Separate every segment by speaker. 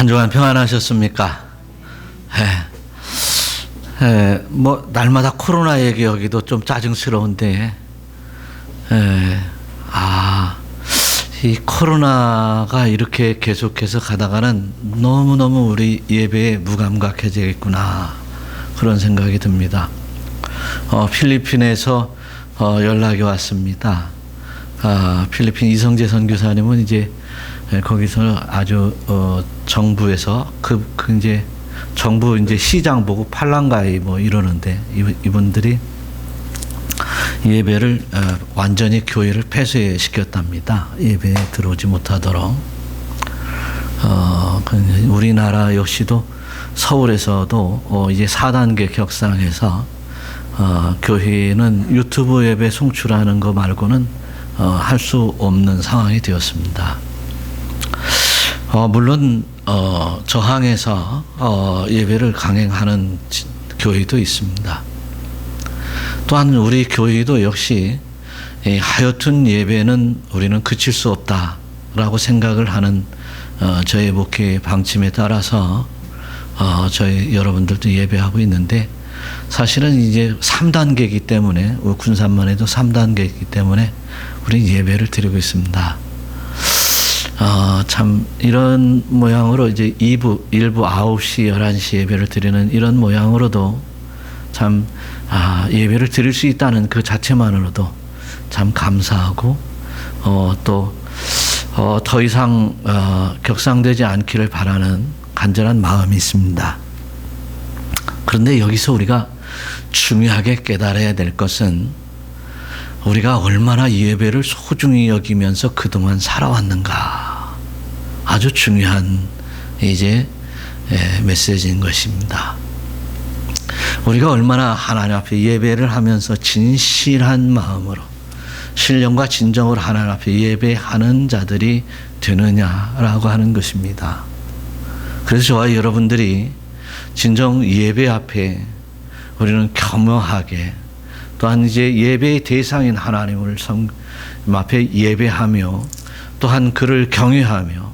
Speaker 1: 한 주간 평안하셨습니까? 뭐 날마다 코로나 얘기하기도 좀 짜증스러운데, 이 코로나가 이렇게 계속해서 가다가는 너무너무 우리 예배에 무감각해지겠구나, 그런 생각이 듭니다. 필리핀에서 연락이 왔습니다. 필리핀 이성재 선교사님은 이제 거기서 아주 정부에서 이제 정부 이제 시장 보고 팔랑가이 뭐 이러는데, 이분들이 예배를 완전히 교회를 폐쇄시켰답니다. 예배에 들어오지 못하도록. 우리나라 역시도 서울에서도 이제 4단계 격상해서 교회는 유튜브 예배 송출하는 거 말고는 할 수 없는 상황이 되었습니다. 물론 저항해서 예배를 강행하는 교회도 있습니다. 또한 우리 교회도 역시 하여튼 예배는 우리는 그칠 수 없다라고 생각을 하는 저희 목회 방침에 따라서 저희 여러분들도 예배하고 있는데, 사실은 이제 3단계이기 때문에, 군산만 해도 3단계이기 때문에 우리 예배를 드리고 있습니다. 참 이런 모양으로 이제 일부 9시, 11시 예배를 드리는 이런 모양으로도 참 예배를 드릴 수 있다는 그 자체만으로도 참 감사하고, 또 더 이상 격상되지 않기를 바라는 간절한 마음이 있습니다. 그런데 여기서 우리가 중요하게 깨달아야 될 것은, 우리가 얼마나 예배를 소중히 여기면서 그동안 살아왔는가, 아주 중요한 이제 메시지인 것입니다. 우리가 얼마나 하나님 앞에 예배를 하면서 진실한 마음으로, 신령과 진정으로 하나님 앞에 예배하는 자들이 되느냐라고 하는 것입니다. 그래서 저와 여러분들이 진정 예배 앞에 우리는 겸허하게, 또한 이제 예배의 대상인 하나님을 앞에 예배하며, 또한 그를 경외하며,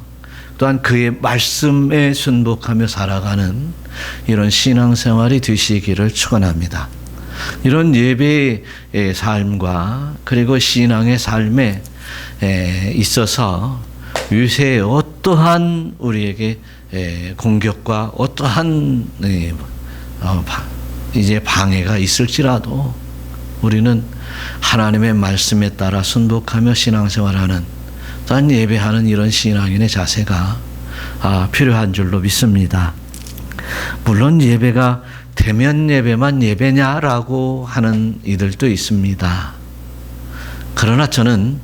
Speaker 1: 또한 그의 말씀에 순복하며 살아가는 이런 신앙생활이 되시기를 축원합니다. 이런 예배의 삶과 그리고 신앙의 삶에 있어서 유세 어떠한 우리에게 공격과 어떠한 이제 방해가 있을지라도 우리는 하나님의 말씀에 따라 순복하며 신앙생활하는, 또한 예배하는 이런 신앙인의 자세가 필요한 줄로 믿습니다. 물론 예배가 대면 예배만 예배냐라고 하는 이들도 있습니다. 그러나 저는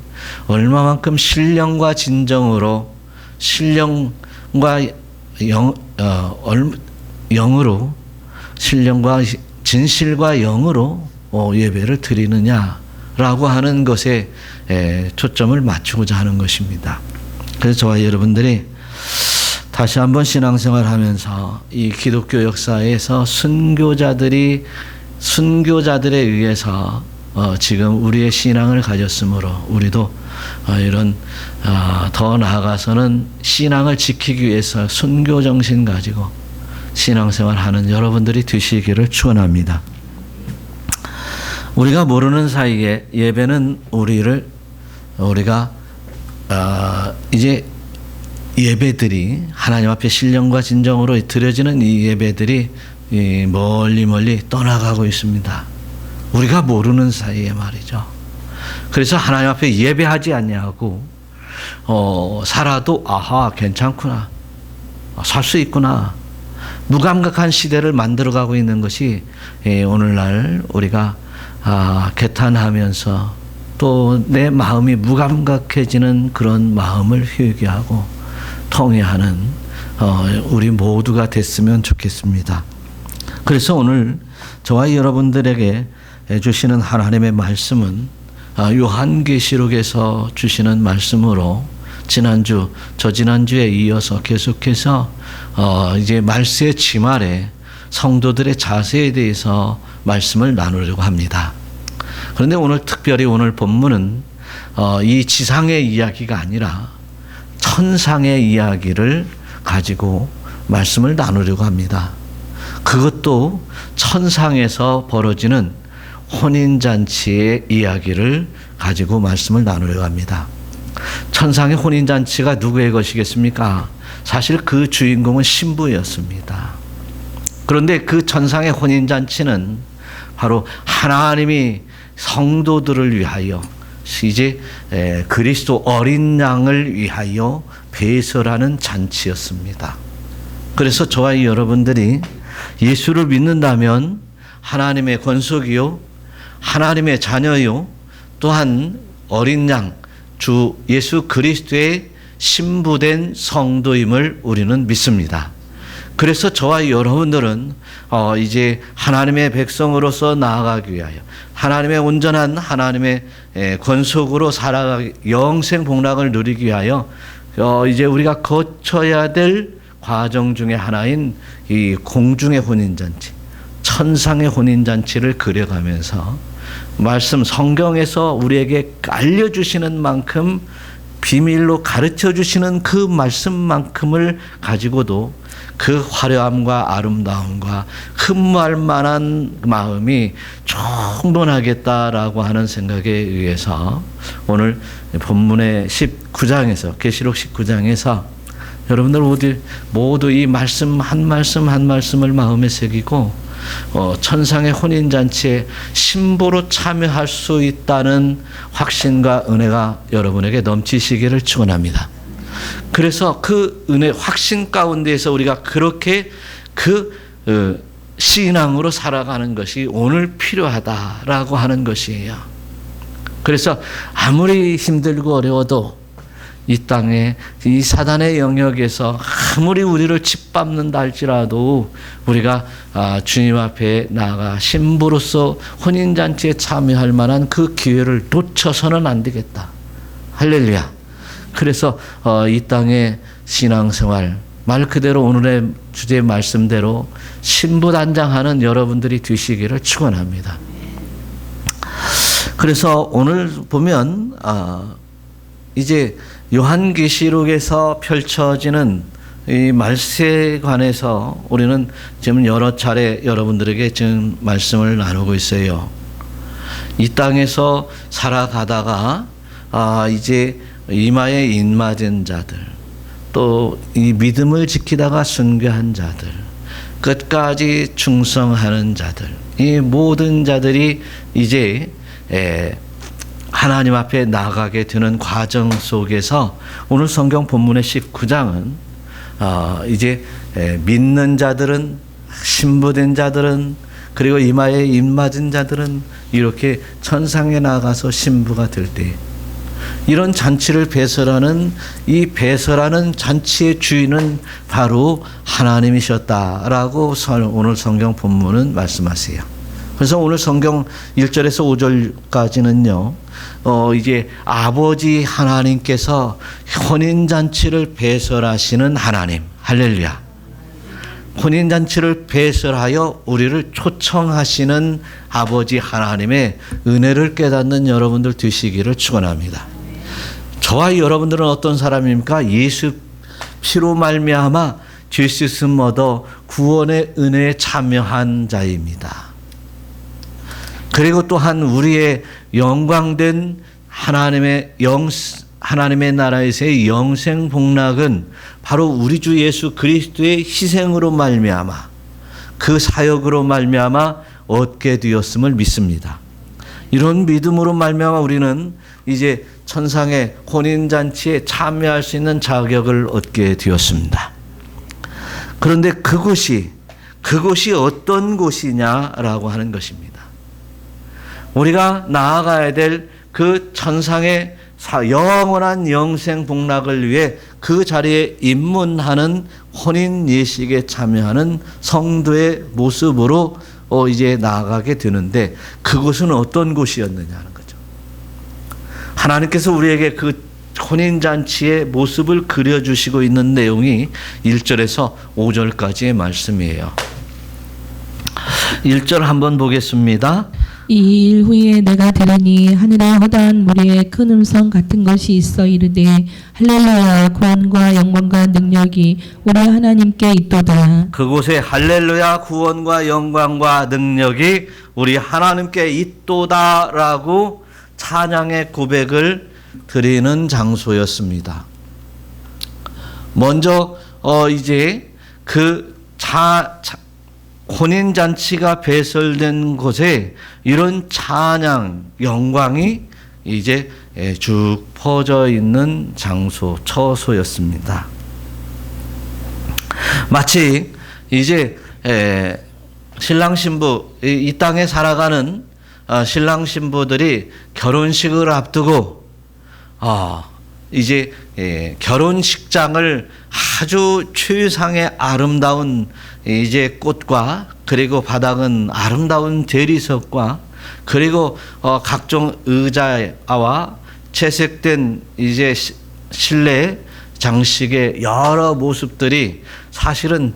Speaker 1: 얼마만큼 신령과 진정으로, 신령과 영으로, 신령과 진실과 영으로 예배를 드리느냐라고 하는 것에 초점을 맞추고자 하는 것입니다. 그래서 저와 여러분들이 다시 한번 신앙생활하면서 이 기독교 역사에서 순교자들에 의해서 지금 우리의 신앙을 가졌으므로, 우리도 이런 더 나아가서는 신앙을 지키기 위해서 순교 정신 가지고 신앙생활하는 여러분들이 되시기를 축원합니다. 우리가 모르는 사이에 예배는 우리가 이제 예배들이 하나님 앞에 신령과 진정으로 드려지는 이 예배들이 멀리 떠나가고 있습니다. 우리가 모르는 사이에 말이죠. 그래서 하나님 앞에 예배하지 않냐고 살아도 괜찮구나, 살 수 있구나, 무감각한 시대를 만들어가고 있는 것이 오늘날 우리가 개탄하면서 또 내 마음이 무감각해지는 그런 마음을 회개하고 통회하는 우리 모두가 됐으면 좋겠습니다. 그래서 오늘 저와 여러분들에게 주시는 하나님의 말씀은 요한계시록에서 주시는 말씀으로, 저지난주에 이어서 계속해서 이제 말세의 지말에 성도들의 자세에 대해서 말씀을 나누려고 합니다. 그런데 특별히 오늘 본문은 이 지상의 이야기가 아니라 천상의 이야기를 가지고 말씀을 나누려고 합니다. 그것도 천상에서 벌어지는 혼인잔치의 이야기를 가지고 말씀을 나누려고 합니다. 천상의 혼인잔치가 누구의 것이겠습니까? 사실 그 주인공은 신부였습니다. 그런데 그 천상의 혼인잔치는 바로 하나님이 성도들을 위하여 이제 그리스도 어린 양을 위하여 배설하는 잔치였습니다. 그래서 저와 여러분들이 예수를 믿는다면 하나님의 권속이요, 하나님의 자녀요, 또한 어린 양, 주 예수 그리스도의 신부된 성도임을 우리는 믿습니다. 그래서 저와 여러분들은 이제 하나님의 백성으로서 나아가기 위하여 하나님의 온전한 하나님의 권속으로 살아가기, 영생 복락을 누리기 위하여 이제 우리가 거쳐야 될 과정 중에 하나인 이 공중의 혼인잔치, 천상의 혼인잔치를 그려가면서 말씀 성경에서 우리에게 알려주시는 만큼 비밀로 가르쳐 주시는 그 말씀만큼을 가지고도 그 화려함과 아름다움과 흠모할 만한 마음이 충분하겠다라고 하는 생각에 의해서 오늘 본문의 19장에서 계시록 19장에서 여러분들 모두 이 말씀 한 말씀 한 말씀을 마음에 새기고 천상의 혼인잔치에 신부로 참여할 수 있다는 확신과 은혜가 여러분에게 넘치시기를 축원합니다. 그래서 그 은혜 확신 가운데에서 우리가 그렇게 신앙으로 살아가는 것이 오늘 필요하다라고 하는 것이에요. 그래서 아무리 힘들고 어려워도 이 땅에 이 사단의 영역에서 아무리 우리를 짓밟는다 할지라도 우리가 주님 앞에 나아가 신부로서 혼인잔치에 참여할 만한 그 기회를 놓쳐서는 안 되겠다. 할렐루야. 그래서 이 땅의 신앙생활 말 그대로 오늘의 주제 말씀대로 신부단장하는 여러분들이 되시기를 축원합니다. 그래서 오늘 보면 이제 요한계시록에서 펼쳐지는 이 말세에 관해서 우리는 지금 여러 차례 여러분들에게 지금 말씀을 나누고 있어요. 이 땅에서 살아가다가 이제 이마에 인맞은 자들, 또 이 믿음을 지키다가 순교한 자들, 끝까지 충성하는 자들, 이 모든 자들이 이제 하나님 앞에 나아가게 되는 과정 속에서 오늘 성경 본문의 19장은 이제 믿는 자들은, 신부된 자들은, 그리고 이마에 입맞은 자들은 이렇게 천상에 나가서 신부가 될 때 이런 잔치를 배설하는 이 배설하는 잔치의 주인은 바로 하나님이셨다라고 오늘 성경 본문은 말씀하세요. 그래서 오늘 성경 1절에서 5절까지는요, 이제 아버지 하나님께서 혼인잔치를 배설하시는 하나님, 할렐루야. 혼인잔치를 배설하여 우리를 초청하시는 아버지 하나님의 은혜를 깨닫는 여러분들 되시기를 축원합니다. 저와 여러분들은 어떤 사람입니까? 예수 피로 말미암아 죄 씻음 얻어 구원의 은혜에 참여한 자입니다. 그리고 또한 우리의 영광된 하나님의 나라에서의 영생 복락은 바로 우리 주 예수 그리스도의 희생으로 말미암아 그 사역으로 말미암아 얻게 되었음을 믿습니다. 이런 믿음으로 말미암아 우리는 이제 천상의 혼인잔치에 참여할 수 있는 자격을 얻게 되었습니다. 그런데 그곳이 어떤 곳이냐라고 하는 것입니다. 우리가 나아가야 될 그 천상의 영원한 영생 복락을 위해 그 자리에 입문하는 혼인 예식에 참여하는 성도의 모습으로 이제 나아가게 되는데 그곳은 어떤 곳이었느냐 하는 거죠. 하나님께서 우리에게 그 혼인잔치의 모습을 그려주시고 있는 내용이 1절에서 5절까지의 말씀이에요. 1절 한번 보겠습니다.
Speaker 2: 이 일 후에 내가 들으니 하늘에 허다한 무리의 큰 음성 같은 것이 있어 이르되 할렐루야 구원과 영광과 능력이 우리 하나님께 있도다.
Speaker 1: 그곳에 할렐루야 구원과 영광과 능력이 우리 하나님께 있도다라고 찬양의 고백을 드리는 장소였습니다. 먼저 이제 그 혼인잔치가 배설된 곳에 이런 찬양, 영광이 이제 쭉 퍼져 있는 장소, 처소였습니다. 마치 이제 신랑 신부, 이 땅에 살아가는 신랑 신부들이 결혼식을 앞두고 이제 결혼식장을 아주 최상의 아름다운 이제 꽃과 그리고 바닥은 아름다운 대리석과 그리고 각종 의자와 채색된 이제 실내 장식의 여러 모습들이 사실은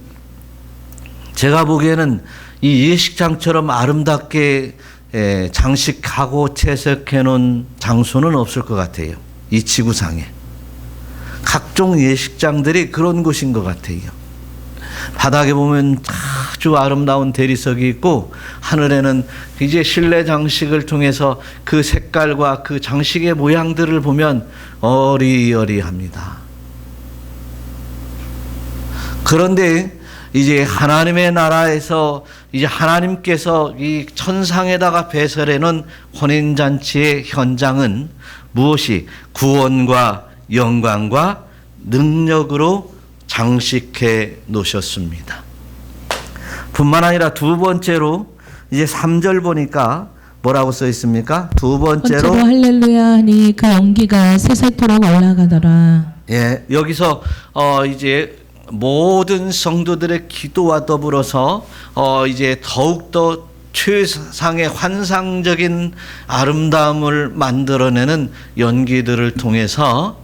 Speaker 1: 제가 보기에는 이 예식장처럼 아름답게 장식하고 채색해 놓은 장소는 없을 것 같아요. 이 지구상에 각종 예식장들이 그런 곳인 것 같아요. 바닥에 보면 아주 아름다운 대리석이 있고 하늘에는 이제 실내 장식을 통해서 그 색깔과 그 장식의 모양들을 보면 어리어리합니다. 그런데 이제 하나님의 나라에서 이제 하나님께서 이 천상에다가 배설해 놓은 혼인잔치의 현장은 무엇이 구원과 영광과 능력으로 장식해 놓으셨습니다. 뿐만 아니라 두 번째로 이제 3절 보니까 뭐라고 써 있습니까? 두 번째로
Speaker 2: 할렐루야 하니 그 연기가 새새토록 올라가더라.
Speaker 1: 예, 여기서 이제 모든 성도들의 기도와 더불어서 이제 더욱더 최상의 환상적인 아름다움을 만들어내는 연기들을 통해서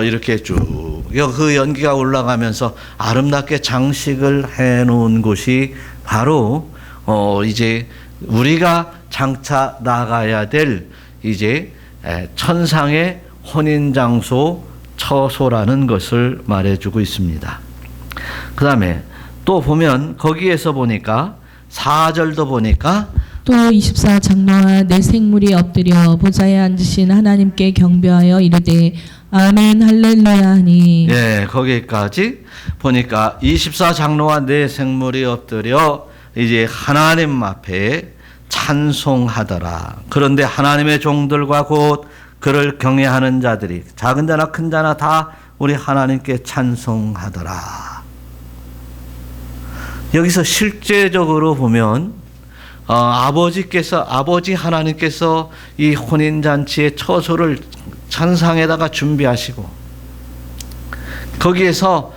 Speaker 1: 이렇게 쭉 그 연기가 올라가면서 아름답게 장식을 해놓은 곳이 바로 이제 우리가 장차 나가야 될 이제 천상의 혼인 장소 처소라는 것을 말해주고 있습니다. 그 다음에 또 보면 거기에서 보니까 4절도 보니까
Speaker 2: 또 24장로와 네 생물이 엎드려 보좌에 앉으신 하나님께 경배하여 이르되 아멘 할렐루야 하니
Speaker 1: 예, 거기까지 보니까 24장로와 네 생물이 엎드려 이제 하나님 앞에 찬송하더라. 그런데 하나님의 종들과 곧 그를 경외하는 자들이 작은 자나 큰 자나 다 우리 하나님께 찬송하더라. 여기서 실제적으로 보면 아버지 하나님께서 이 혼인잔치의 처소를 천상에다가 준비하시고 거기에서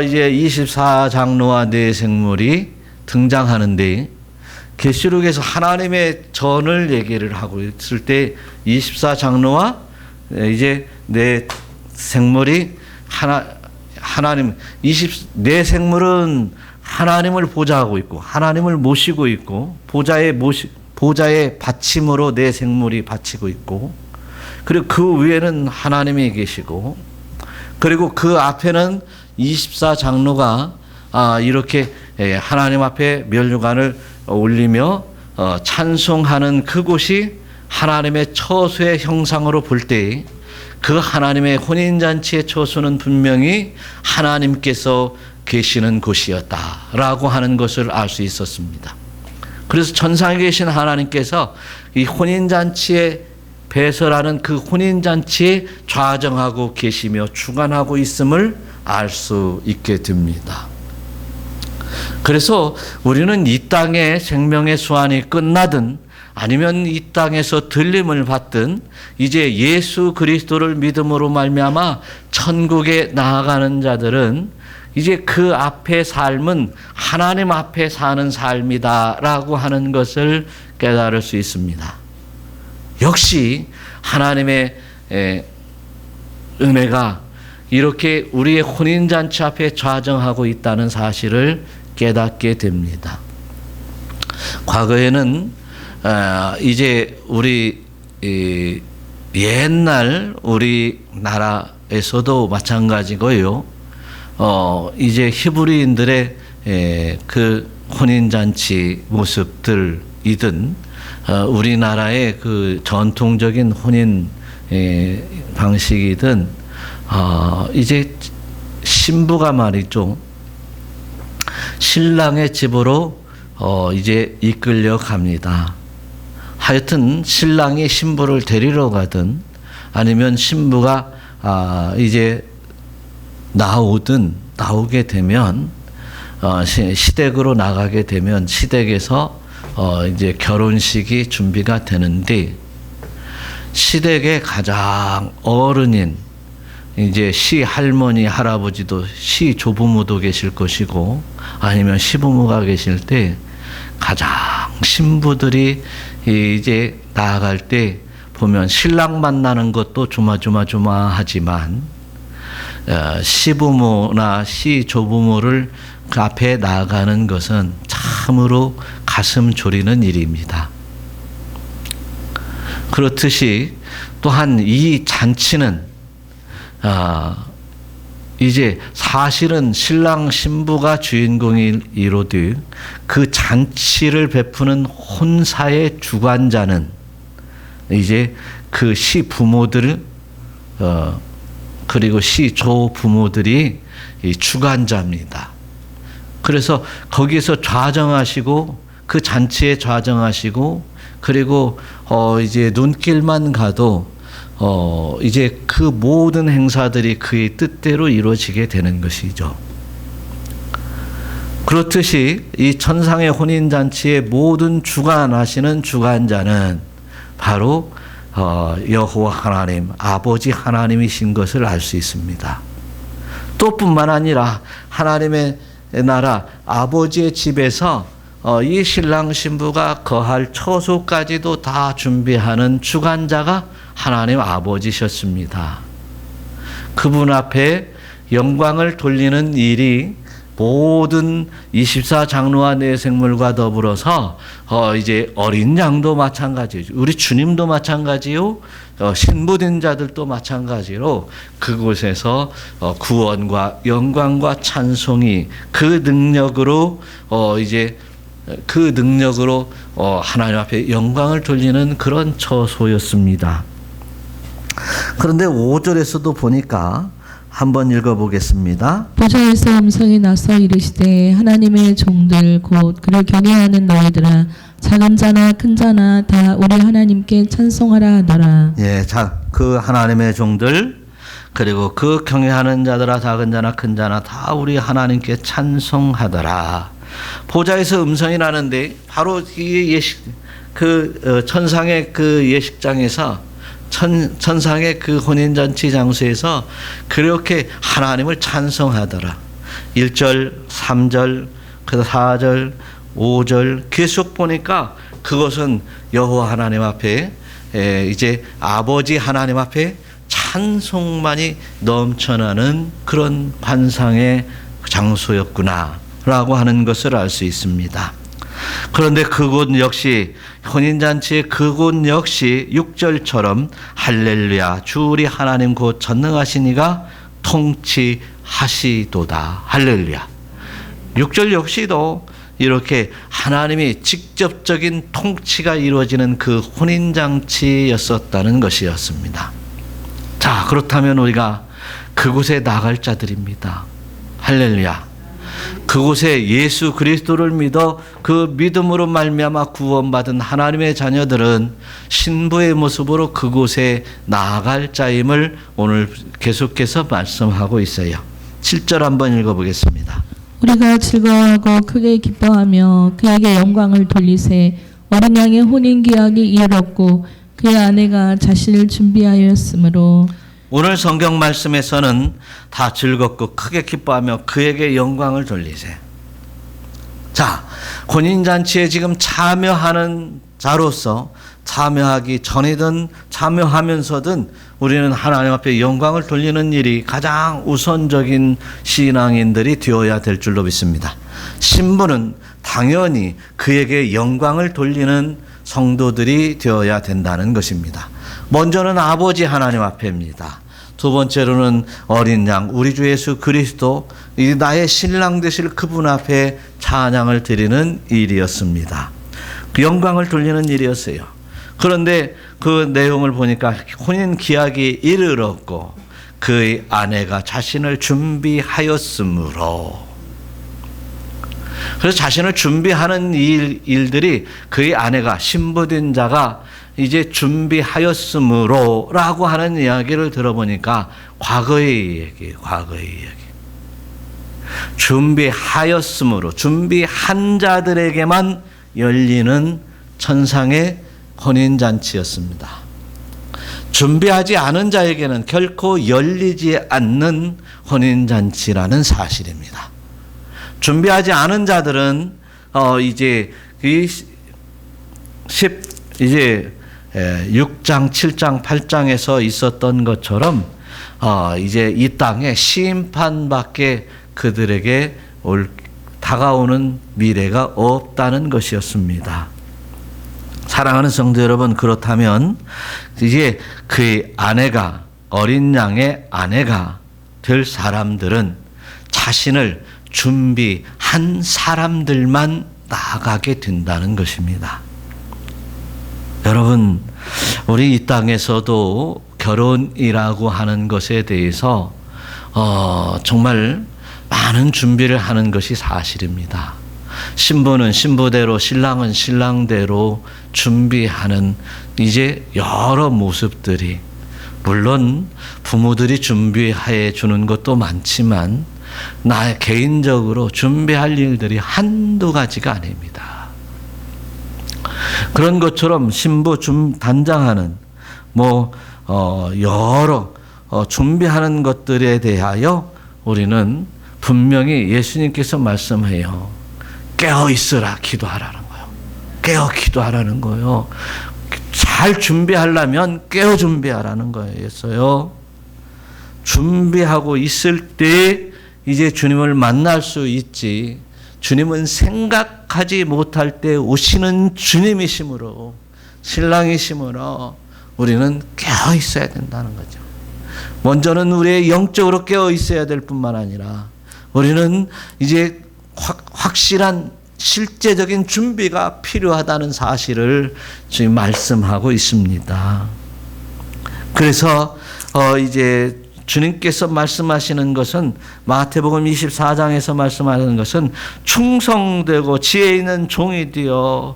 Speaker 1: 이제 24장로와 네 생물이 등장하는데 계시록에서 하나님의 전을 얘기를 하고 있을 때 24장로와 이제 네 생물이 하나님 네 생물은 하나님을 보좌하고 있고 하나님을 모시고 있고 보좌의 받침으로 네 생물이 바치고 있고 그리고 그 위에는 하나님이 계시고 그리고 그 앞에는 24장로가 이렇게 하나님 앞에 면류관을 올리며 찬송하는 그곳이 하나님의 처소의 형상으로 볼 때 그 하나님의 혼인잔치의 처소는 분명히 하나님께서 계시는 곳이었다라고 하는 것을 알 수 있었습니다. 그래서 천상에 계신 하나님께서 이 혼인잔치에 배설하는 그 혼인잔치에 좌정하고 계시며 주관하고 있음을 알 수 있게 됩니다. 그래서 우리는 이 땅의 생명의 수완이 끝나든 아니면 이 땅에서 들림을 받든 이제 예수 그리스도를 믿음으로 말미암아 천국에 나아가는 자들은 이제 그 앞의 삶은 하나님 앞에 사는 삶이다라고 하는 것을 깨달을 수 있습니다. 역시 하나님의 은혜가 이렇게 우리의 혼인잔치 앞에 좌정하고 있다는 사실을 깨닫게 됩니다. 과거에는 이제 우리 옛날 우리나라에서도 마찬가지고요. 이제 히브리인들의 그 혼인잔치 모습들이든 우리나라의 그 전통적인 혼인 방식이든 이제 신부가 말이죠. 신랑의 집으로 이제 이끌려 갑니다. 하여튼 신랑이 신부를 데리러 가든 아니면 신부가 이제 나오게 되면 시댁으로 나가게 되면 시댁에서 이제 결혼식이 준비가 되는데 시댁의 가장 어른인 이제 시할머니 할아버지도 시조부모도 계실 것이고 아니면 시부모가 계실 때 가장 신부들이 이제 나아갈 때 보면 신랑 만나는 것도 조마조마하지만 시부모나 시조부모를 그 앞에 나아가는 것은 참으로 가슴 졸이는 일입니다. 그렇듯이 또한 이 잔치는 이제 사실은 신랑 신부가 주인공이로도 그 잔치를 베푸는 혼사의 주관자는 이제 그 시부모들 그리고 시조부모들이 이 주관자입니다. 그래서 거기서 좌정하시고 그 잔치에 좌정하시고 그리고 이제 눈길만 가도 이제 그 모든 행사들이 그의 뜻대로 이루어지게 되는 것이죠. 그렇듯이 이 천상의 혼인잔치의 모든 주관하시는 주관자는 바로 여호와 하나님, 아버지 하나님이신 것을 알 수 있습니다. 또 뿐만 아니라 하나님의 나라 아버지의 집에서 이 신랑 신부가 거할 처소까지도 다 준비하는 주관자가 하나님 아버지셨습니다. 그분 앞에 영광을 돌리는 일이 모든 24장로와 내생물과 더불어서 이제 어린 양도 마찬가지죠. 우리 주님도 마찬가지요. 신부된 자들도 마찬가지로 그곳에서 구원과 영광과 찬송이 그 능력으로 이제 그 능력으로 하나님 앞에 영광을 돌리는 그런 처소였습니다. 그런데 5절에서도 보니까 한번 읽어보겠습니다.
Speaker 2: 보좌에서 음성이 나서 이르시되 하나님의 종들 곧 그를 경외하는 너희들아 작은 자나 큰 자나 다 우리 하나님께 찬송하라 하더라.
Speaker 1: 예, 그 하나님의 종들 그리고 그 경외하는 자들아 작은 자나 큰 자나 다 우리 하나님께 찬송하더라. 보좌에서 음성이 나는데 바로 이 예식 천상의 그 예식장에서 천상의 그 혼인잔치 장소에서 그렇게 하나님을 찬송하더라. 1절, 3절, 4절, 5절 계속 보니까 그것은 여호와 하나님 앞에 이제 아버지 하나님 앞에 찬송만이 넘쳐나는 그런 환상의 장소였구나 라고 하는 것을 알 수 있습니다. 그런데 그곳 역시 혼인잔치의 그곳 역시 6절처럼 할렐루야 주 우리 하나님 곧 전능하신 이가 통치하시도다. 할렐루야. 6절 역시도 이렇게 하나님이 직접적인 통치가 이루어지는 그 혼인잔치였었다는 것이었습니다. 자, 그렇다면 우리가 그곳에 나갈 자들입니다. 할렐루야. 그곳에 예수 그리스도를 믿어 그 믿음으로 말미암아 구원받은 하나님의 자녀들은 신부의 모습으로 그곳에 나아갈 자임을 오늘 계속해서 말씀하고 있어요. 7절 한번 읽어보겠습니다.
Speaker 2: 우리가 즐거워하고 크게 기뻐하며 그에게 영광을 돌리세 어린 양의 혼인 기약이 이르렀고 그의 아내가 자신을 준비하였으므로.
Speaker 1: 오늘 성경 말씀에서는 다 즐겁고 크게 기뻐하며 그에게 영광을 돌리세. 자, 혼인잔치에 지금 참여하는 자로서 참여하기 전이든 참여하면서든 우리는 하나님 앞에 영광을 돌리는 일이 가장 우선적인 신앙인들이 되어야 될 줄로 믿습니다. 신부는 당연히 그에게 영광을 돌리는 성도들이 되어야 된다는 것입니다. 먼저는 아버지 하나님 앞에입니다. 두 번째로는 어린 양 우리 주 예수 그리스도 이 나의 신랑 되실 그분 앞에 찬양을 드리는 일이었습니다. 그 영광을 돌리는 일이었어요. 그런데 그 내용을 보니까 혼인 기약이 이르렀고 그의 아내가 자신을 준비하였으므로, 그래서 자신을 준비하는 일들이 그의 아내가 신부된 자가 이제 준비하였으므로 라고 하는 이야기를 들어보니까 과거의 얘기예요. 과거의 얘기. 준비하였으므로, 준비한 자들에게만 열리는 천상의 혼인잔치였습니다. 준비하지 않은 자에게는 결코 열리지 않는 혼인잔치라는 사실입니다. 준비하지 않은 자들은 이제 6장, 7장, 8장에서 있었던 것처럼 이제 이 땅에 심판밖에 그들에게 다가오는 미래가 없다는 것이었습니다. 사랑하는 성도 여러분, 그렇다면 이제 그의 아내가, 어린 양의 아내가 될 사람들은 자신을 준비한 사람들만 나아가게 된다는 것입니다. 여러분, 우리 이 땅에서도 결혼이라고 하는 것에 대해서 정말 많은 준비를 하는 것이 사실입니다. 신부는 신부대로, 신랑은 신랑대로 준비하는 이제 여러 모습들이, 물론 부모들이 준비해 주는 것도 많지만 나 개인적으로 준비할 일들이 한두 가지가 아닙니다. 그런 것처럼 신부 단장하는 여러 준비하는 것들에 대하여 우리는 분명히 예수님께서 말씀해요. 깨어 있으라 기도하라는 거예요. 깨어 기도하라는 거예요. 잘 준비하려면 깨어 준비하라는 거였어요. 준비하고 있을 때 이제 주님을 만날 수 있지. 주님은 생각하지 못할 때 오시는 주님이시므로, 신랑이시므로 우리는 깨어 있어야 된다는 거죠. 먼저는 우리의 영적으로 깨어 있어야 될 뿐만 아니라 우리는 이제 확실한 실제적인 준비가 필요하다는 사실을 지금 말씀하고 있습니다. 그래서 이제 주님께서 말씀하시는 것은, 마태복음 24장에서 말씀하는 것은 충성되고 지혜 있는 종이 되어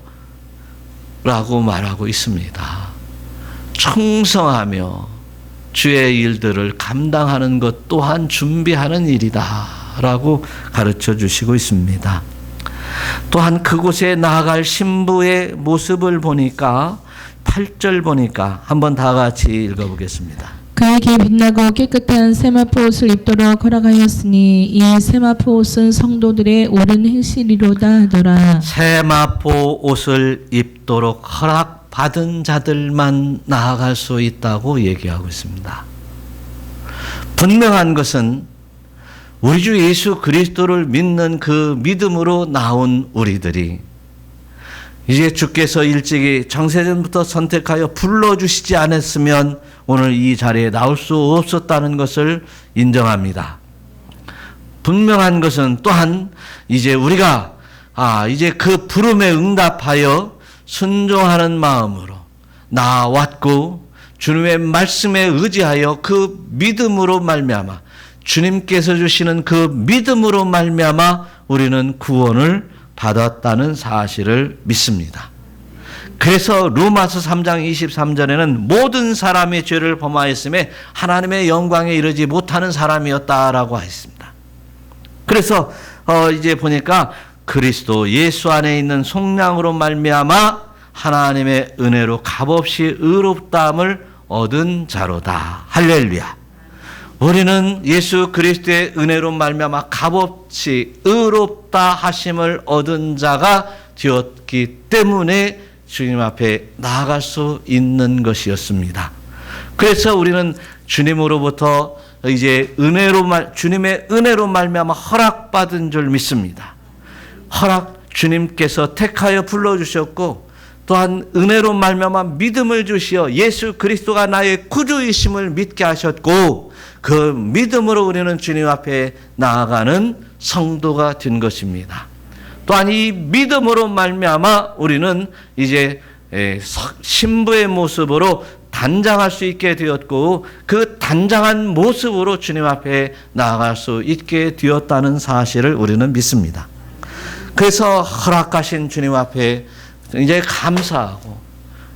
Speaker 1: 라고 말하고 있습니다. 충성하며 주의 일들을 감당하는 것 또한 준비하는 일이다 라고 가르쳐 주시고 있습니다. 또한 그곳에 나아갈 신부의 모습을 보니까 8절 보니까 한번 다 같이 읽어보겠습니다.
Speaker 2: 그에게 빛나고 깨끗한 세마포 옷을 입도록 허락하였으니 이 세마포 옷은 성도들의 옳은 행실이로다 하더라.
Speaker 1: 세마포 옷을 입도록 허락받은 자들만 나아갈 수 있다고 얘기하고 있습니다. 분명한 것은 우리 주 예수 그리스도를 믿는 그 믿음으로 나온 우리들이 이제 주께서 일찍이 창세전부터 선택하여 불러주시지 않았으면 오늘 이 자리에 나올 수 없었다는 것을 인정합니다. 분명한 것은 또한 이제 우리가 이제 그 부름에 응답하여 순종하는 마음으로 나왔고 주님의 말씀에 의지하여 그 믿음으로 말미암아, 주님께서 주시는 그 믿음으로 말미암아 우리는 구원을 받았다는 사실을 믿습니다. 그래서 로마서 3장 23절에는 모든 사람이 죄를 범하였음에 하나님의 영광에 이르지 못하는 사람이었다라고 했습니다. 그래서 이제 보니까 그리스도 예수 안에 있는 속량으로 말미암아 하나님의 은혜로 값없이 의롭다함을 얻은 자로다. 할렐루야. 우리는 예수 그리스도의 은혜로 말미암아 값없이 의롭다 하심을 얻은 자가 되었기 때문에 주님 앞에 나아갈 수 있는 것이었습니다. 그래서 우리는 주님으로부터 이제 주님의 은혜로 말미암아 허락받은 줄 믿습니다. 주님께서 택하여 불러주셨고 또한 은혜로 말미암아 믿음을 주시어 예수 그리스도가 나의 구주이심을 믿게 하셨고 그 믿음으로 우리는 주님 앞에 나아가는 성도가 된 것입니다. 또한 이 믿음으로 말미암아 우리는 이제 신부의 모습으로 단장할 수 있게 되었고 그 단장한 모습으로 주님 앞에 나아갈 수 있게 되었다는 사실을 우리는 믿습니다. 그래서 허락하신 주님 앞에 이제 감사하고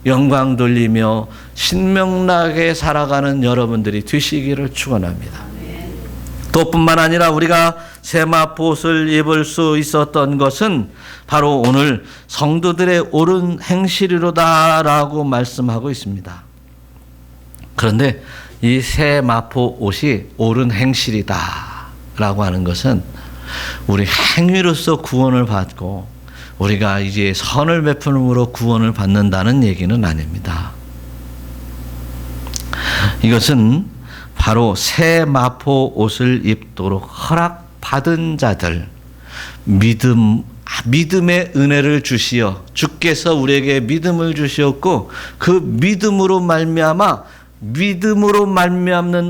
Speaker 1: 영광 돌리며 신명나게 살아가는 여러분들이 되시기를 축원합니다. 또 뿐만 아니라 우리가 세마포옷을 입을 수 있었던 것은 바로 오늘 성도들의 옳은 행실이로다라고 말씀하고 있습니다. 그런데 이 세마포 옷이 옳은 행실이다라고 하는 것은 우리 행위로서 구원을 받고 우리가 이제 선을 베풀음으로 구원을 받는다는 얘기는 아닙니다. 이것은 바로 세마포 옷을 입도록 허락받은 자들, 믿음의 은혜를 주시어 주께서 우리에게 믿음을 주시었고 그 믿음으로 말미암는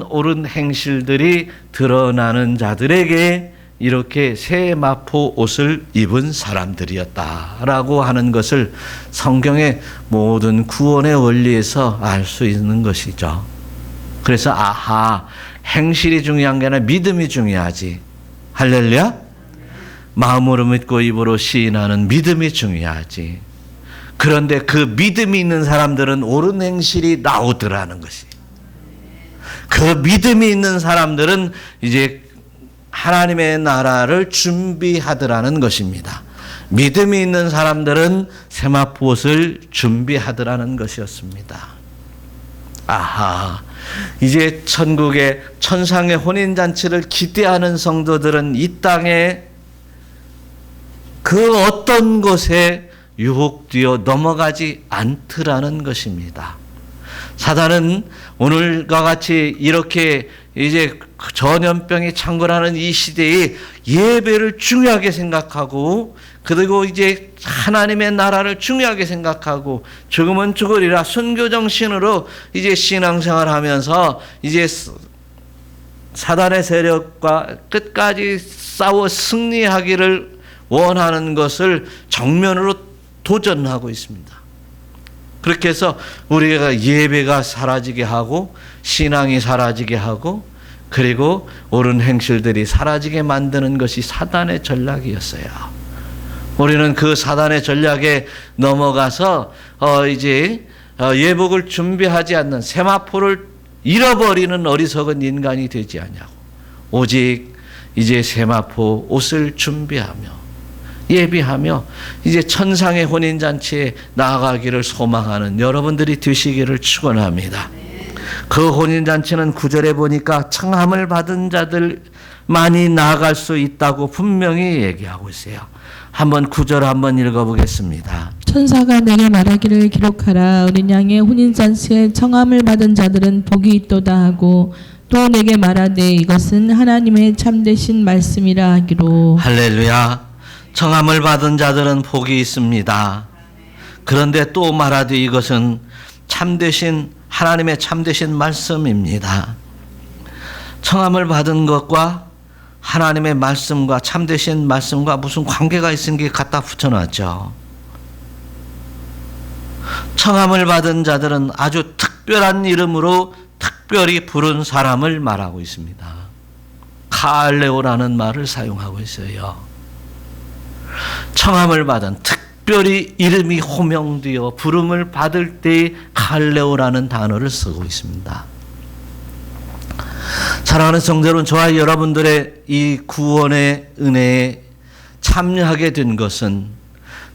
Speaker 1: 옳은 행실들이 드러나는 자들에게 이렇게 세마포 옷을 입은 사람들이었다라고 하는 것을 성경의 모든 구원의 원리에서 알 수 있는 것이죠. 그래서 행실이 중요한 게 아니라 믿음이 중요하지. 할렐루야. 마음으로 믿고 입으로 시인하는 믿음이 중요하지. 그런데 그 믿음이 있는 사람들은 옳은 행실이 나오더라는 것이. 그 믿음이 있는 사람들은 이제 하나님의 나라를 준비하더라는 것입니다. 믿음이 있는 사람들은 세마포옷을 준비하더라는 것이었습니다. 이제 천국의 천상의 혼인잔치를 기대하는 성도들은 이 땅에 그 어떤 것에 유혹되어 넘어가지 않더라는 것입니다. 사단은 오늘과 같이 이렇게 이제 전염병이 창궐하는 이 시대에 예배를 중요하게 생각하고 그리고 이제 하나님의 나라를 중요하게 생각하고 죽으면 죽으리라 순교 정신으로 이제 신앙생활 하면서 이제 사단의 세력과 끝까지 싸워 승리하기를 원하는 것을 정면으로 도전하고 있습니다. 그렇게 해서 우리가 예배가 사라지게 하고 신앙이 사라지게 하고 그리고 옳은 행실들이 사라지게 만드는 것이 사단의 전략이었어요. 우리는 그 사단의 전략에 넘어가서 이제 예복을 준비하지 않는 세마포를 잃어버리는 어리석은 인간이 되지 않냐고. 오직 이제 세마포 옷을 준비하며 예비하며 이제 천상의 혼인잔치에 나아가기를 소망하는 여러분들이 되시기를 축원합니다. 그 혼인잔치는 9절에 보니까 청함을 받은 자들만이 나아갈 수 있다고 분명히 얘기하고 있어요. 한번 9절 한번 읽어보겠습니다.
Speaker 2: 천사가 내게 말하기를 기록하라. 어린 양의 혼인잔치에 청함을 받은 자들은 복이 있도다 하고 또 내게 말하되 이것은 하나님의 참되신 말씀이라 하기로.
Speaker 1: 할렐루야. 청함을 받은 자들은 복이 있습니다. 그런데 또 말하되 이것은 참되신 하나님의 참되신 말씀입니다. 청함을 받은 것과 하나님의 말씀과 참되신 말씀과 무슨 관계가 있는 게 갖다 붙여놨죠. 청함을 받은 자들은 아주 특별한 이름으로 특별히 부른 사람을 말하고 있습니다. 카알레오라는 말을 사용하고 있어요. 청함을 받은 특별히 이름이 호명되어 부름을 받을 때 카알레오라는 단어를 쓰고 있습니다. 사랑하는 성도 여러분, 저와 여러분들의 이 구원의 은혜에 참여하게 된 것은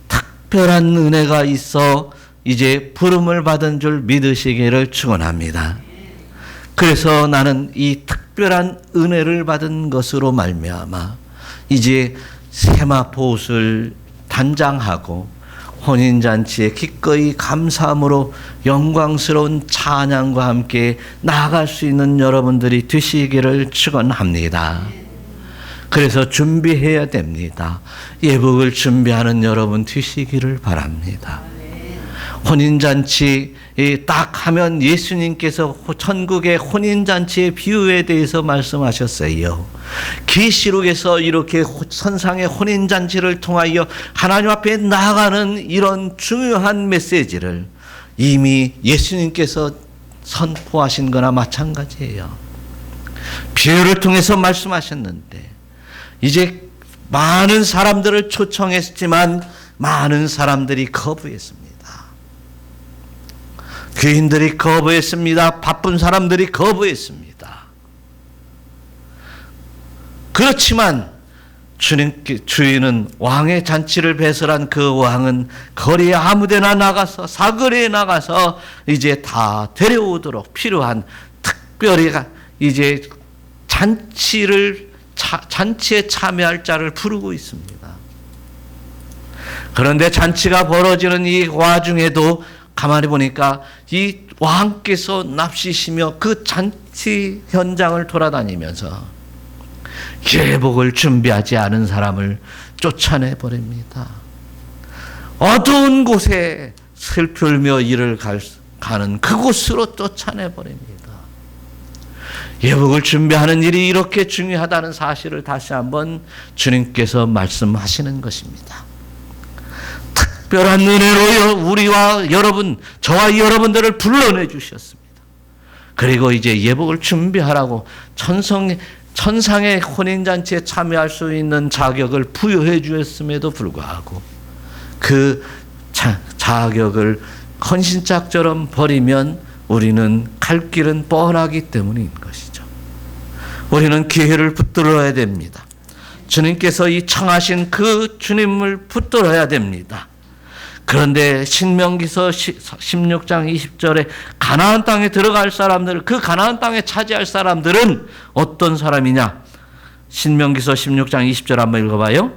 Speaker 1: 특별한 은혜가 있어 이제 부름을 받은 줄 믿으시기를 축원합니다. 그래서 나는 이 특별한 은혜를 받은 것으로 말미암아 이제 세마포 옷을 단장하고 혼인잔치에 기꺼이 감사함으로 영광스러운 찬양과 함께 나아갈 수 있는 여러분들이 되시기를 축원합니다. 그래서 준비해야 됩니다. 예복을 준비하는 여러분 되시기를 바랍니다. 혼인잔치 딱 하면 예수님께서 천국의 혼인잔치의 비유에 대해서 말씀하셨어요. 계시록에서 이렇게 선상의 혼인잔치를 통하여 하나님 앞에 나아가는 이런 중요한 메시지를 이미 예수님께서 선포하신 거나 마찬가지예요. 비유를 통해서 말씀하셨는데 이제 많은 사람들을 초청했지만 많은 사람들이 거부했습니다. 귀인들이 거부했습니다. 바쁜 사람들이 거부했습니다. 그렇지만 주인은 왕의 잔치를 배설한 그 왕은 거리에 아무데나 나가서 사거리에 나가서 이제 다 데려오도록 필요한 특별히 이제 잔치에 참여할 자를 부르고 있습니다. 그런데 잔치가 벌어지는 이 와중에도 가만히 보니까 이 왕께서 납시시며 그 잔치 현장을 돌아다니면서 예복을 준비하지 않은 사람을 쫓아내 버립니다. 어두운 곳에 슬플며 일을 가는 그곳으로 쫓아내 버립니다. 예복을 준비하는 일이 이렇게 중요하다는 사실을 다시 한번 주님께서 말씀하시는 것입니다. 특별한 은혜로 우리와 여러분, 저와 여러분들을 불러내 주셨습니다. 그리고 이제 예복을 준비하라고 천상의 혼인잔치에 참여할 수 있는 자격을 부여해 주었음에도 불구하고 그 자격을 헌신짝처럼 버리면 우리는 갈 길은 뻔하기 때문인 것이죠. 우리는 기회를 붙들어야 됩니다. 주님께서 이 청하신 그 주님을 붙들어야 됩니다. 그런데 신명기서 16장 20절에 가나안 땅에 들어갈 사람들, 그 가나안 땅에 차지할 사람들은 어떤 사람이냐? 신명기서 16장 20절 한번 읽어봐요.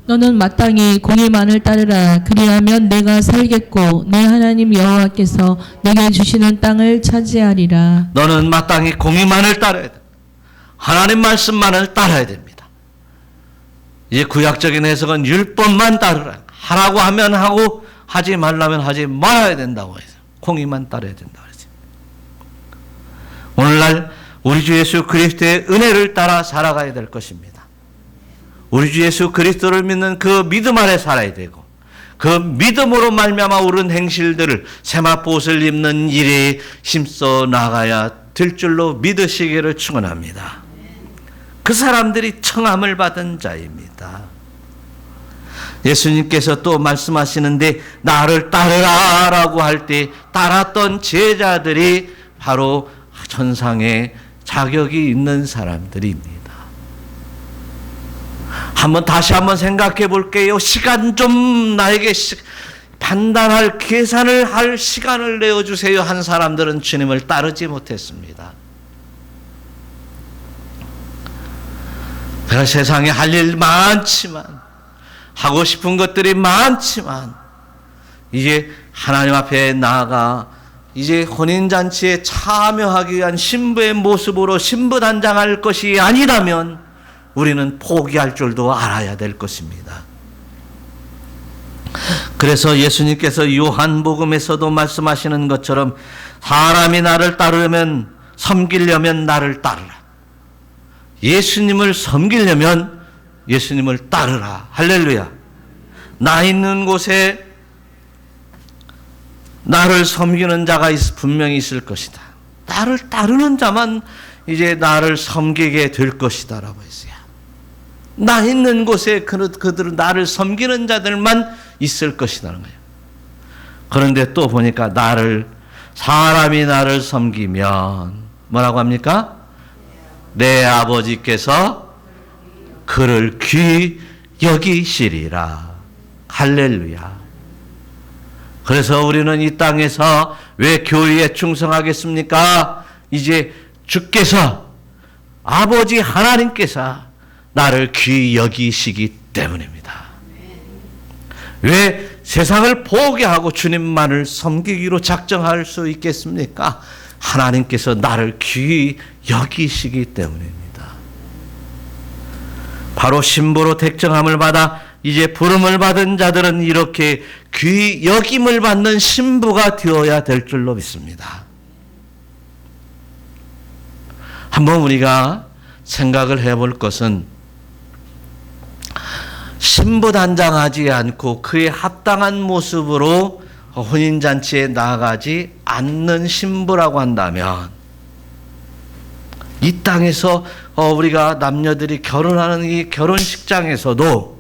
Speaker 2: 너는 마땅히 공의만을 따르라. 그리하면 내가 살겠고 내 하나님 여호와께서 내게 주시는 땅을 차지하리라.
Speaker 1: 너는 마땅히 공의만을 따라야 돼. 하나님 말씀만을 따라야 됩니다. 이제 구약적인 해석은 율법만 따르라. 하라고 하면 하고 하지 말라면 하지 말아야 된다고 해서 공의만 따라야 된다고 했어요. 오늘날 우리 주 예수 그리스도의 은혜를 따라 살아가야 될 것입니다. 우리 주 예수 그리스도를 믿는 그 믿음 아래 살아야 되고 그 믿음으로 말미암아 옳은 행실들을 세마포옷을 입는 일에 힘써 나가야 될 줄로 믿으시기를 축원합니다. 그 사람들이 청함을 받은 자입니다. 예수님께서 또 말씀하시는데 나를 따르라 라고 할 때 따랐던 제자들이 바로 천상의 자격이 있는 사람들입니다. 다시 한번 생각해 볼게요. 시간 좀 나에게 판단할 계산을 할 시간을 내어주세요 한 사람들은 주님을 따르지 못했습니다. 내가 세상에 할 일 많지만 하고 싶은 것들이 많지만 이제 하나님 앞에 나아가 이제 혼인잔치에 참여하기 위한 신부의 모습으로 신부단장할 것이 아니라면 우리는 포기할 줄도 알아야 될 것입니다. 그래서 예수님께서 요한복음에서도 말씀하시는 것처럼 사람이 나를 섬기려면 나를 따르라. 예수님을 섬기려면 예수님을 따르라. 할렐루야. 나 있는 곳에 나를 섬기는 자가 분명히 있을 것이다. 나를 따르는 자만 이제 나를 섬기게 될 것이다 라고 했어요. 나 있는 곳에 그들은 나를 섬기는 자들만 있을 것이라는 거예요. 그런데 또 보니까 사람이 나를 섬기면 뭐라고 합니까? 내 아버지께서 그를 귀히 여기시리라. 할렐루야. 그래서 우리는 이 땅에서 왜 교회에 충성하겠습니까? 이제 주께서 아버지 하나님께서 나를 귀히 여기시기 때문입니다. 왜 세상을 포기하고 주님만을 섬기기로 작정할 수 있겠습니까? 하나님께서 나를 귀히 여기시기 때문입니다. 바로 신부로 택정함을 받아 이제 부름을 받은 자들은 이렇게 귀 여김을 받는 신부가 되어야 될 줄로 믿습니다. 한번 우리가 생각을 해볼 것은 신부단장하지 않고 그에 합당한 모습으로 혼인잔치에 나아가지 않는 신부라고 한다면 이 땅에서 우리가 남녀들이 결혼하는 이 결혼식장에서도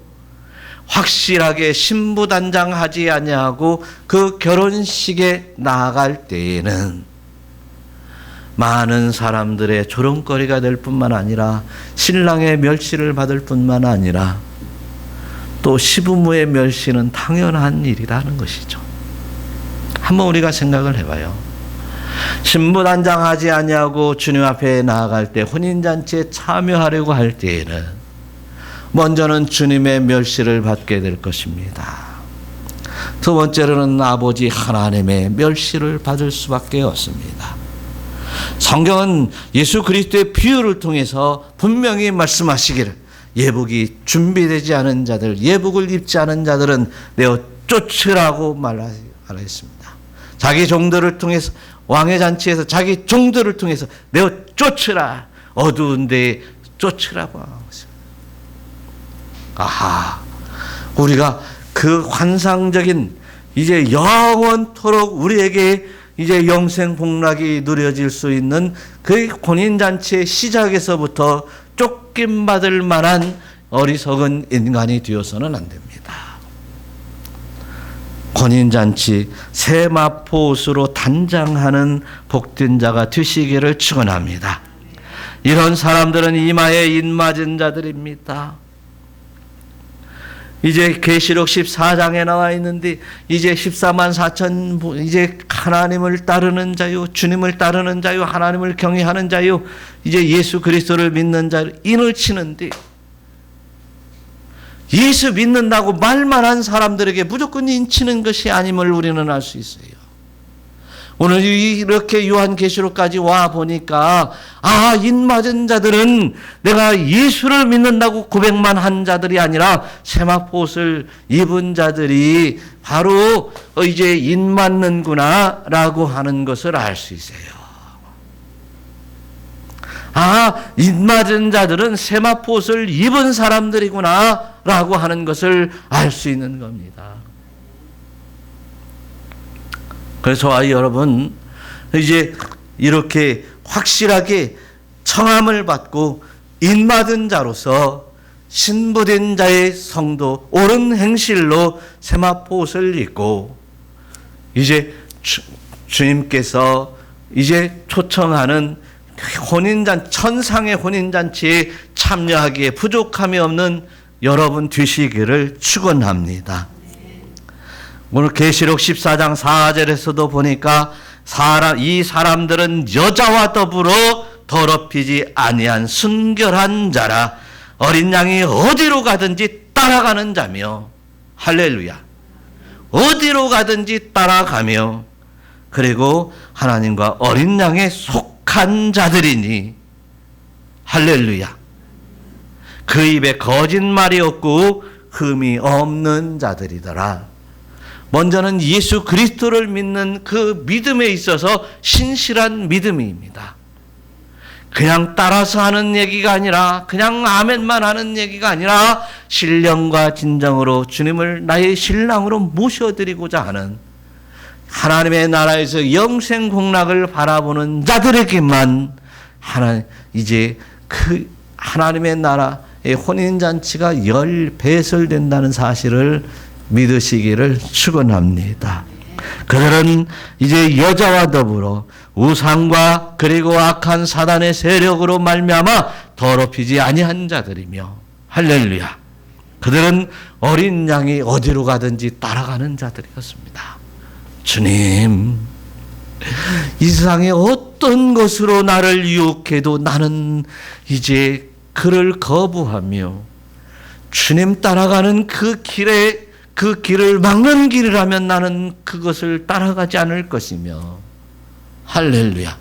Speaker 1: 확실하게 신부단장하지 아니하고 그 결혼식에 나아갈 때에는 많은 사람들의 조롱거리가 될 뿐만 아니라 신랑의 멸시를 받을 뿐만 아니라 또 시부모의 멸시는 당연한 일이라는 것이죠. 한번 우리가 생각을 해봐요. 신부단장하지 아니하고 주님 앞에 나아갈 때 혼인잔치에 참여하려고 할 때에는 먼저는 주님의 멸시를 받게 될 것입니다. 두 번째로는 아버지 하나님의 멸시를 받을 수밖에 없습니다. 성경은 예수 그리스도의 비유를 통해서 분명히 말씀하시기를 예복이 준비되지 않은 자들, 예복을 입지 않은 자들은 내어 쫓으라고 말했습니다. 자기 종들을 통해서 왕의 잔치에서 자기 종들을 통해서 내어 쫓으라, 어두운 데에 쫓으라고 하고 있습니다. 아하, 우리가 그 환상적인 이제 영원토록 우리에게 이제 영생 복락이 누려질 수 있는 그 혼인잔치의 시작에서부터 쫓김받을 만한 어리석은 인간이 되어서는 안 됩니다. 혼인잔치 세마포옷으로 단장하는 복된 자가 되시기를 축원합니다. 이런 사람들은 이마에 인맞은 자들입니다. 이제 계시록 14장에 나와 있는데 이제 14만 4천 이제 하나님을 따르는 자요, 주님을 따르는 자요, 하나님을 경외하는 자요, 이제 예수 그리스도를 믿는 자를 인을 치는데 예수 믿는다고 말만 한 사람들에게 무조건 인치는 것이 아님을 우리는 알 수 있어요. 오늘 이렇게 요한계시록까지 와 보니까 인맞은 자들은 내가 예수를 믿는다고 고백만 한 자들이 아니라 세마포옷을 입은 자들이 바로 이제 인맞는구나 라고 하는 것을 알 수 있어요. 인맞은 자들은 세마포옷을 입은 사람들이구나 라고 하는 것을 알 수 있는 겁니다. 그래서 여러분 이제 이렇게 확실하게 청함을 받고 인맞은 자로서 신부된 자의 성도 옳은 행실로 세마포옷을 입고 이제 주님께서 이제 초청하는 천상의 혼인잔치에 참여하기에 부족함이 없는 여러분 되시기를 축원합니다. 오늘 계시록 14장 4절에서도 보니까 이 사람들은 여자와 더불어 더럽히지 아니한 순결한 자라 어린 양이 어디로 가든지 따라가는 자며, 할렐루야, 어디로 가든지 따라가며 그리고 하나님과 어린 양에 속한 자들이니, 할렐루야, 그 입에 거짓말이 없고 흠이 없는 자들이더라. 먼저는 예수 그리스도를 믿는 그 믿음에 있어서 신실한 믿음입니다. 그냥 따라서 하는 얘기가 아니라, 그냥 아멘만 하는 얘기가 아니라 신령과 진정으로 주님을 나의 신랑으로 모셔드리고자 하는 하나님의 나라에서 영생 공락을 바라보는 자들에게만 이제 그 하나님의 나라의 혼인잔치가 10배설된다는 사실을 믿으시기를 축원합니다. 그들은 이제 여자와 더불어 우상과 그리고 악한 사단의 세력으로 말미암아 더럽히지 아니한 자들이며, 할렐루야, 그들은 어린 양이 어디로 가든지 따라가는 자들이었습니다. 주님, 이 세상에 어떤 것으로 나를 유혹해도 나는 이제 그를 거부하며 주님 따라가는 그 길을 막는 길이라면 나는 그것을 따라가지 않을 것이며, 할렐루야,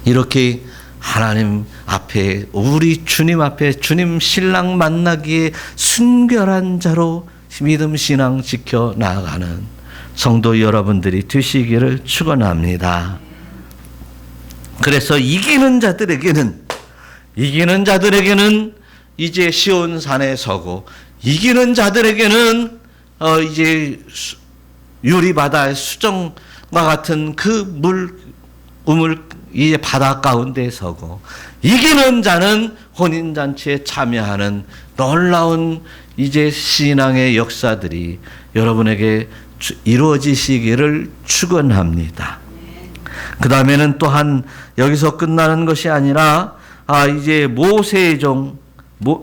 Speaker 1: 이렇게 하나님 앞에, 우리 주님 앞에 주님 신랑 만나기에 순결한 자로 믿음 신앙 지켜 나아가는 성도 여러분들이 되시기를 축원합니다. 그래서 이기는 자들에게는 이제 시온 산에 서고, 이기는 자들에게는 이제 유리 바다의 수정과 같은 그 우물 이제 바다 가운데 서고, 이기는 자는 혼인 잔치에 참여하는 놀라운 이제 신앙의 역사들이 여러분에게 이루어지시기를 축원합니다. 그 다음에는 또한 여기서 끝나는 것이 아니라 이제 모세의 종,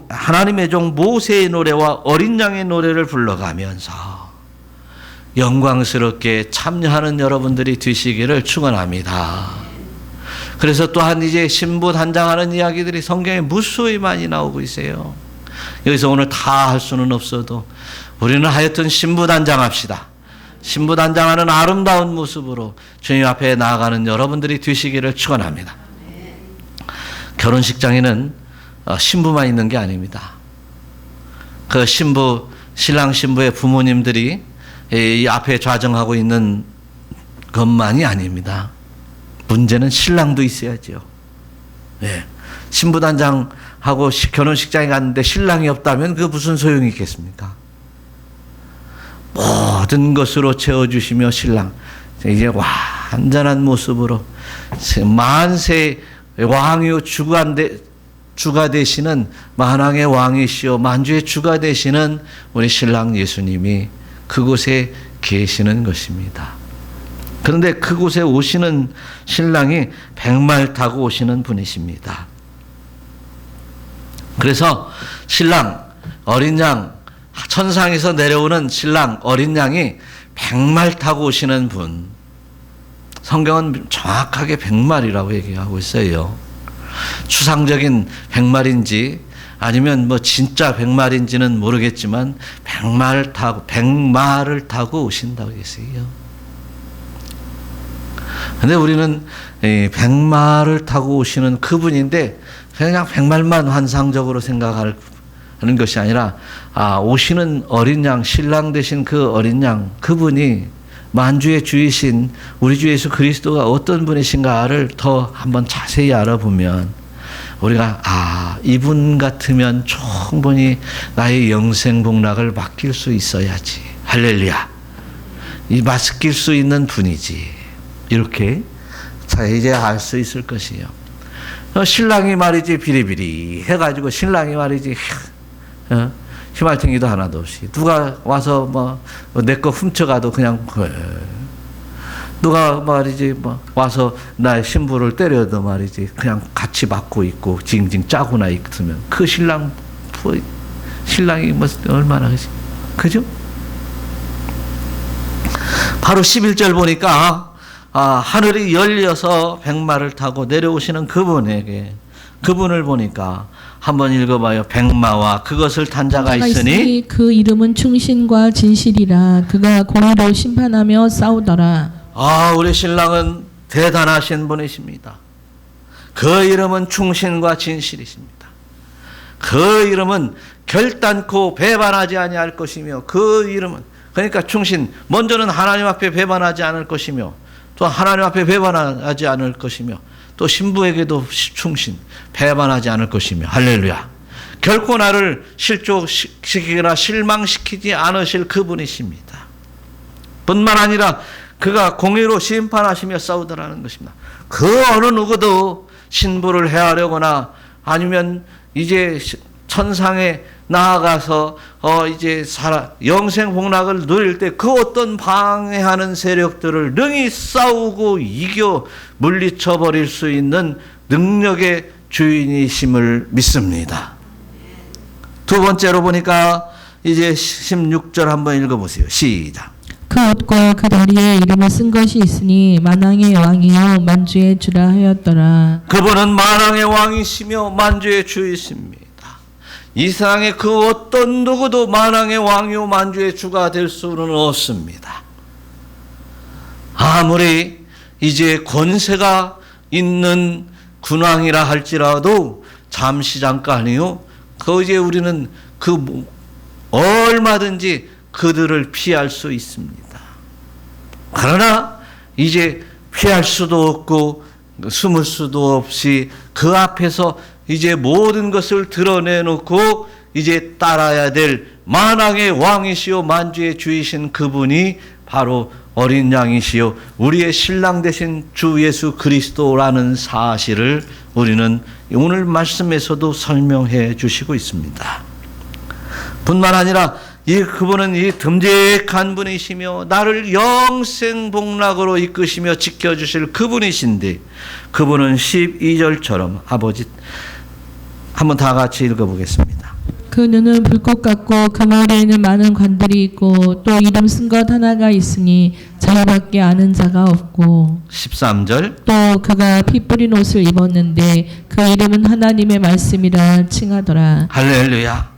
Speaker 1: 하나님의 종 모세의 노래와 어린 양의 노래를 불러가면서 영광스럽게 참여하는 여러분들이 되시기를 축원합니다. 그래서 또한 이제 신부 단장하는 이야기들이 성경에 무수히 많이 나오고 있어요. 여기서 오늘 다 할 수는 없어도 우리는 하여튼 신부 단장합시다. 신부 단장하는 아름다운 모습으로 주님 앞에 나아가는 여러분들이 되시기를 축원합니다. 결혼식장에는 신부만 있는 게 아닙니다. 그 신랑 신부의 부모님들이 이 앞에 좌정하고 있는 것만이 아닙니다. 문제는 신랑도 있어야죠. 네. 신부 단장하고 결혼식장에 갔는데 신랑이 없다면 그 무슨 소용이 있겠습니까? 모든 것으로 채워주시며 신랑 이제 완전한 모습으로 만세 왕이요 주가 되시는 만왕의 왕이시요 만주의 주가 되시는 우리 신랑 예수님이 그곳에 계시는 것입니다. 그런데 그곳에 오시는 신랑이 백말 타고 오시는 분이십니다. 그래서 신랑 어린 양, 천상에서 내려오는 신랑 어린 양이 백말 타고 오시는 분, 성경은 정확하게 백말이라고 얘기하고 있어요. 추상적인 백말인지 아니면 뭐 진짜 백말인지는 모르겠지만 백말을 타고 오신다고 했어요. 근데 우리는 백말을 타고 오시는 그분인데 그냥 백말만 환상적으로 생각하는 것이 아니라 오시는 어린 양, 신랑 되신 그 어린 양, 그분이 만주의 주이신 우리 주 예수 그리스도가 어떤 분이신가를 더 한번 자세히 알아보면 우리가 이분 같으면 충분히 나의 영생 복락을 맡길 수 있어야지, 할렐루야, 맡길 수 있는 분이지, 이렇게 이제 알 수 있을 것이에요. 신랑이 말이지 비리비리 해가지고 신랑이 말이지 희말탱이도 하나도 없이 누가 와서 내 거 훔쳐가도 그냥 누가 말이지 와서 나의 신부를 때려도 말이지 그냥 같이 맞고 있고 징징 짜고나 있으면 그 신랑이 얼마나 그죠? 바로 11절 보니까 하늘이 열려서 백마를 타고 내려오시는 그분을 보니까 한번 읽어봐요. 백마와 그것을 탄 자가 있으니
Speaker 2: 그 이름은 충신과 진실이라. 그가 공의로 심판하며 싸우더라.
Speaker 1: 우리 신랑은 대단하신 분이십니다. 그 이름은 충신과 진실이십니다. 그 이름은 결단코 배반하지 아니할 것이며, 그 이름은 그러니까 충신, 먼저는 하나님 앞에 배반하지 않을 것이며, 또 하나님 앞에 배반하지 않을 것이며, 또 신부에게도 충신, 배반하지 않을 것이며, 할렐루야. 결코 나를 실족시키거나 실망시키지 않으실 그분이십니다. 뿐만 아니라 그가 공의로 심판하시며 싸우더라는 것입니다. 그 어느 누구도 신부를 해하려거나 아니면 이제 천상에 나아가서 이제 영생 복락을 누릴 때 그 어떤 방해하는 세력들을 능히 싸우고 이겨 물리쳐 버릴 수 있는 능력의 주인이심을 믿습니다. 두 번째로 보니까 이제 16절 한번 읽어보세요. 시작.
Speaker 2: 그 옷과 그 다리에 이름을 쓴 것이 있으니 만왕의 왕이요 만주의 주라 하였더라.
Speaker 1: 그분은 만왕의 왕이시며 만주의 주이십니다. 이 세상에 그 어떤 누구도 만왕의 왕이요 만주의 주가 될 수는 없습니다. 아무리 이제 권세가 있는 군왕이라 할지라도 잠시 잠깐이요. 이제 우리는 얼마든지 그들을 피할 수 있습니다. 그러나 이제 피할 수도 없고 숨을 수도 없이 그 앞에서 이제 모든 것을 드러내놓고 이제 따라야 될 만왕의 왕이시요 만주의 주이신 그분이 바로 어린 양이시요 우리의 신랑 되신 주 예수 그리스도라는 사실을 우리는 오늘 말씀에서도 설명해 주시고 있습니다. 뿐만 아니라 그분은 이 듬직한 분이시며 나를 영생복락으로 이끄시며 지켜주실 그분이신데, 그분은 12절처럼 아버지 한번 다 같이 읽어보겠습니다.
Speaker 2: 그 눈은 불꽃 같고 그 머리에는 많은 관들이 있고 또 이름 쓴 것 하나가 있으니 자기밖에 아는 자가 없고
Speaker 1: 13절
Speaker 2: 또 그가 피 뿌린 옷을 입었는데 그 이름은 하나님의 말씀이라 칭하더라.
Speaker 1: 할렐루야.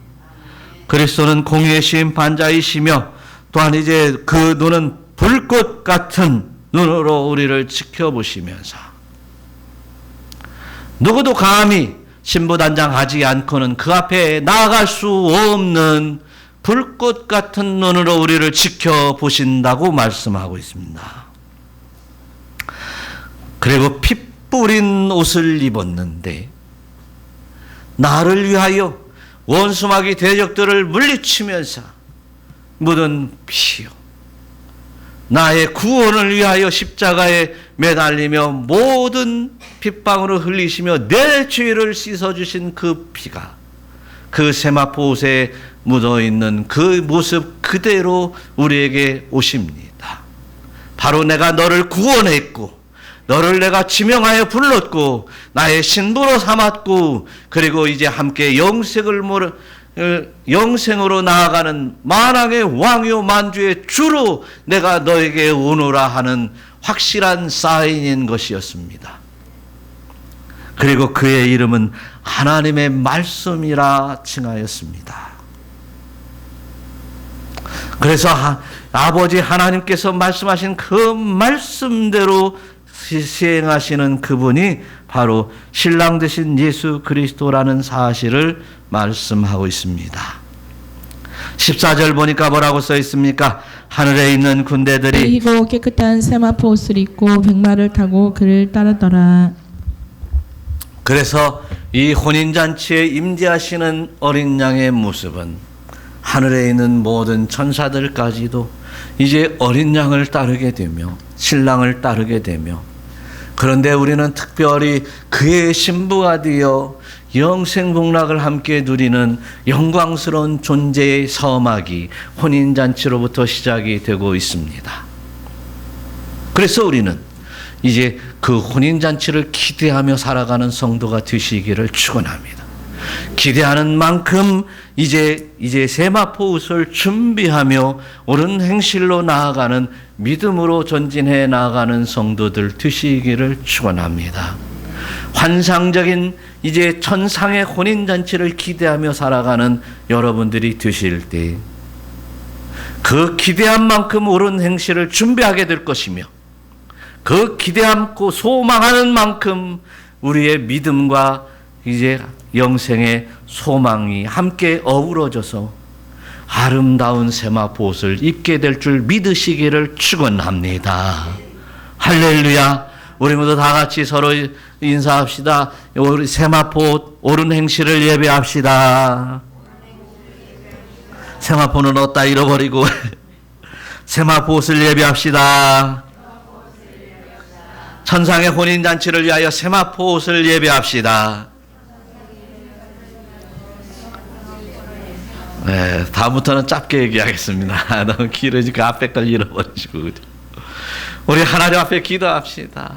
Speaker 1: 그리스도는 공의의 심판자이시며 또한 이제 그 눈은 불꽃 같은 눈으로 우리를 지켜보시면서 누구도 감히 신부단장하지 않고는 그 앞에 나아갈 수 없는 불꽃 같은 눈으로 우리를 지켜보신다고 말씀하고 있습니다. 그리고 피 뿌린 옷을 입었는데 나를 위하여 원수마귀 대적들을 물리치면서 묻은 피요 나의 구원을 위하여 십자가에 매달리며 모든 핏방울을 흘리시며 내 죄를 씻어주신 그 피가 그 세마포 옷에 묻어있는 그 모습 그대로 우리에게 오십니다. 바로 내가 너를 구원했고 너를 내가 지명하여 불렀고 나의 신부로 삼았고 그리고 이제 함께 영생으로 나아가는 만왕의 왕이요 만주의 주로 내가 너에게 오노라 하는 확실한 사인인 것이었습니다. 그리고 그의 이름은 하나님의 말씀이라 칭하였습니다. 그래서 아버지 하나님께서 말씀하신 그 말씀대로 시행하시는 그분이 바로 신랑 되신 예수 그리스도라는 사실을 말씀하고 있습니다. 14절 보니까 뭐라고 써 있습니까? 하늘에 있는 군대들이
Speaker 2: 희고 깨끗한 세마포 옷을 입고 백마를 타고 그를 따르더라.
Speaker 1: 그래서 이 혼인잔치에 임재하시는 어린 양의 모습은 하늘에 있는 모든 천사들까지도 이제 어린 양을 따르게 되며 신랑을 따르게 되며, 그런데 우리는 특별히 그의 신부가 되어 영생복락을 함께 누리는 영광스러운 존재의 서막이 혼인잔치로부터 시작이 되고 있습니다. 그래서 우리는 이제 그 혼인잔치를 기대하며 살아가는 성도가 되시기를 축원합니다. 기대하는 만큼 이제 세마포 옷을 준비하며 옳은 행실로 나아가는 믿음으로 전진해 나아가는 성도들 되시기를 축원합니다. 환상적인 이제 천상의 혼인잔치를 기대하며 살아가는 여러분들이 되실 때 그 기대한 만큼 옳은 행실을 준비하게 될 것이며, 그 기대함고 소망하는 만큼 우리의 믿음과 이제 영생의 소망이 함께 어우러져서 아름다운 세마포 옷을 입게 될 줄 믿으시기를 축원합니다. 할렐루야. 우리 모두 다 같이 서로 인사합시다. 우리 세마포 옷 옳은 행실을 예배합시다. 세마포는 어디다 잃어버리고 세마포 옷을 예배합시다. 천상의 혼인잔치를 위하여 세마포 옷을 예배합시다. 네, 다음부터는 짧게 얘기하겠습니다. 너무 길어지고 앞에 걸 잃어버리시고. 우리 하나님 앞에 기도합시다.